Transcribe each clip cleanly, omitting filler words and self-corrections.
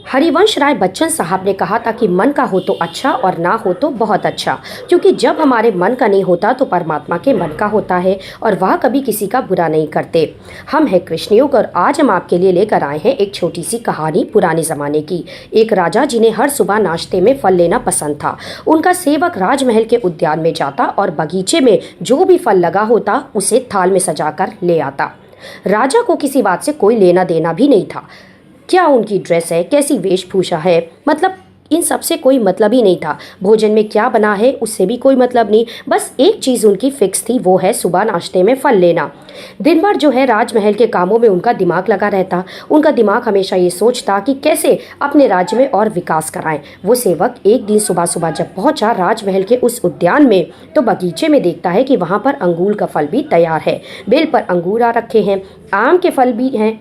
हरिवंश राय बच्चन साहब ने कहा था कि मन का हो तो अच्छा और ना हो तो बहुत अच्छा, क्योंकि जब हमारे मन का नहीं होता तो परमात्मा के मन का होता है और वह कभी किसी का बुरा नहीं करते। हम हैं कृष्णयुग और आज हम आपके लिए लेकर आए हैं एक छोटी सी कहानी पुराने ज़माने की। एक राजा जिन्हें हर सुबह नाश्ते में फल लेना पसंद था। उनका सेवक राजमहल के उद्यान में जाता और बगीचे में जो भी फल लगा होता उसे थाल में सजाकर ले आता। राजा को किसी बात से कोई लेना देना भी नहीं था। क्या उनकी ड्रेस है, कैसी वेशभूषा है, मतलब इन सब से कोई मतलब ही नहीं था। भोजन में क्या बना है उससे भी कोई मतलब नहीं। बस एक चीज़ उनकी फिक्स थी, वो है सुबह नाश्ते में फल लेना। दिन भर जो है राजमहल के कामों में उनका दिमाग लगा रहता। उनका दिमाग हमेशा ये सोचता कि कैसे अपने राज्य में और विकास कराएं। वो सेवक एक दिन सुबह सुबह जब पहुंचा राजमहल के उस उद्यान में तो बगीचे में देखता है कि वहाँ पर अंगूर का फल भी तैयार है। बेल पर अंगूर आ रखे हैं, आम के फल भी हैं,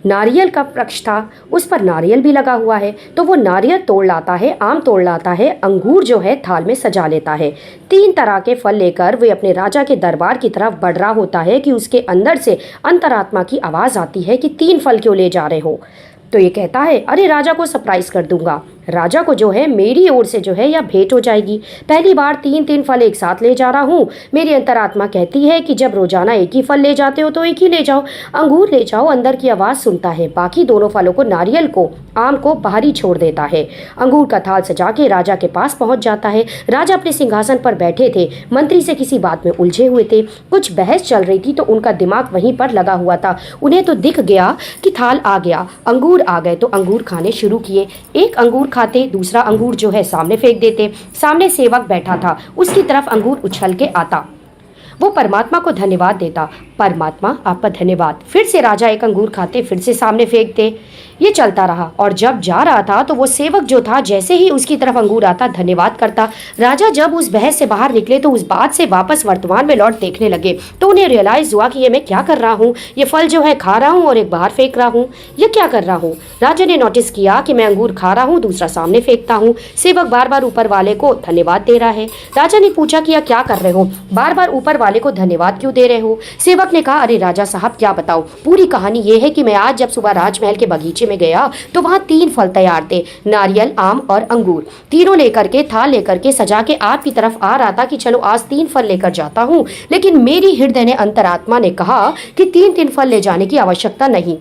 नारियल का वृक्ष था, उस पर नारियल भी लगा हुआ है। तो वो नारियल तोड़ लाता है, आम तोड़ लाता है, अंगूर जो है थाल में सजा लेता है। 3 तरह के फल लेकर वे अपने राजा के दरबार की तरफ बढ़ रहा होता है कि उसके अंदर से अंतरात्मा की आवाज़ आती है कि 3 फल क्यों ले जा रहे हो। तो ये कहता है, अरे राजा को सरप्राइज कर दूंगा, राजा को जो है मेरी ओर से जो है यह भेंट हो जाएगी। पहली बार 3 फल एक साथ ले जा रहा हूँ। मेरी अंतरात्मा कहती है कि जब रोजाना एक ही फल ले जाते हो तो एक ही ले जाओ, अंगूर ले जाओ। अंदर की आवाज़ सुनता है, बाकी दोनों फलों को, नारियल को, आम को बाहर ही छोड़ देता है। अंगूर का थाल सजा के राजा के पास पहुंच जाता है। राजा अपने सिंहासन पर बैठे थे, मंत्री से किसी बात में उलझे हुए थे। कुछ बहस चल रही थी तो उनका दिमाग वहीं पर लगा हुआ था। उन्हें तो दिख गया कि थाल आ गया, अंगूर आ गए, तो अंगूर खाने शुरू किए। एक अंगूर खाते, दूसरा अंगूर जो है सामने फेंक देते। सामने सेवक बैठा था, उसकी तरफ अंगूर उछल के आता। वो परमात्मा को धन्यवाद देता, परमात्मा आपका धन्यवाद। फिर से राजा एक अंगूर खाते, फिर से सामने फेंकते। ये चलता रहा और जब जा रहा था तो वो सेवक जो था जैसे ही उसकी तरफ अंगूर आता धन्यवाद करता। राजा जब उस बहस से बाहर निकले तो उस बात से वापस वर्तमान में लौट देखने लगे तो उन्हें रियलाइज हुआ कि ये मैं क्या कर रहा हूँ। ये फल जो है खा रहा हूँ और एक बाहर फेंक रहा हूँ, ये क्या कर रहा हूँ। राजा ने नोटिस किया कि मैं अंगूर खा रहा हूँ, दूसरा सामने फेंकता हूँ। सेवक बार बार ऊपर वाले को धन्यवाद दे रहा है। राजा ने पूछा कि यह क्या कर रहे हो, बार बार ऊपर वाले को धन्यवाद क्यों दे रहे हो। सेवक ने कहा, अरे राजा साहब क्या बताओ, पूरी कहानी ये है कि मैं आज जब सुबह राजमहल के बगीचे में गया तो वहां 3 फल तैयार थे, नारियल, आम और अंगूर। तीनों लेकर के, थाल लेकर के सजा के आपकी तरफ आ रहा था कि चलो आज 3 फल लेकर जाता हूं, लेकिन मेरी हृदय ने, अंतरात्मा ने कहा कि 3 फल ले जाने की आवश्यकता नहीं।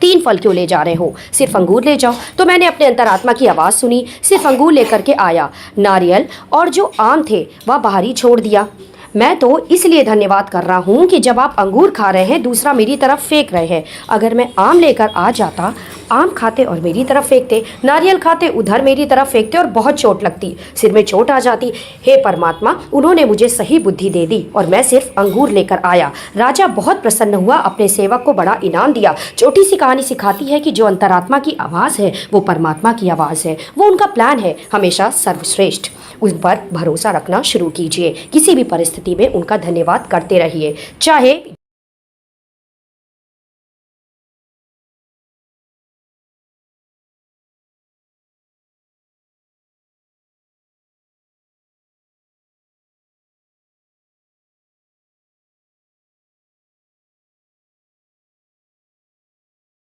3 फल क्यों ले जा रहे हो, सिर्फ अंगूर ले जाओ। तो मैंने अपने अंतरात्मा की आवाज़ सुनी, सिर्फ अंगूर लेकर के आया, नारियल और जो आम थे वह बाहर ही छोड़ दिया। मैं तो इसलिए धन्यवाद कर रहा हूँ कि जब आप अंगूर खा रहे हैं दूसरा मेरी तरफ फेंक रहे हैं। अगर मैं आम लेकर आ जाता, आम खाते और मेरी तरफ फेंकते, नारियल खाते उधर मेरी तरफ फेंकते और बहुत चोट लगती, सिर में चोट आ जाती। हे परमात्मा, उन्होंने मुझे सही बुद्धि दे दी और मैं सिर्फ अंगूर लेकर आया। राजा बहुत प्रसन्न हुआ, अपने सेवक को बड़ा इनाम दिया। छोटी सी कहानी सिखाती है कि जो अंतरात्मा की आवाज़ है वो परमात्मा की आवाज़ है, वो उनका प्लान है, हमेशा सर्वश्रेष्ठ। उस पर भरोसा रखना शुरू कीजिए, किसी भी परिस्थिति में उनका धन्यवाद करते रहिए, चाहे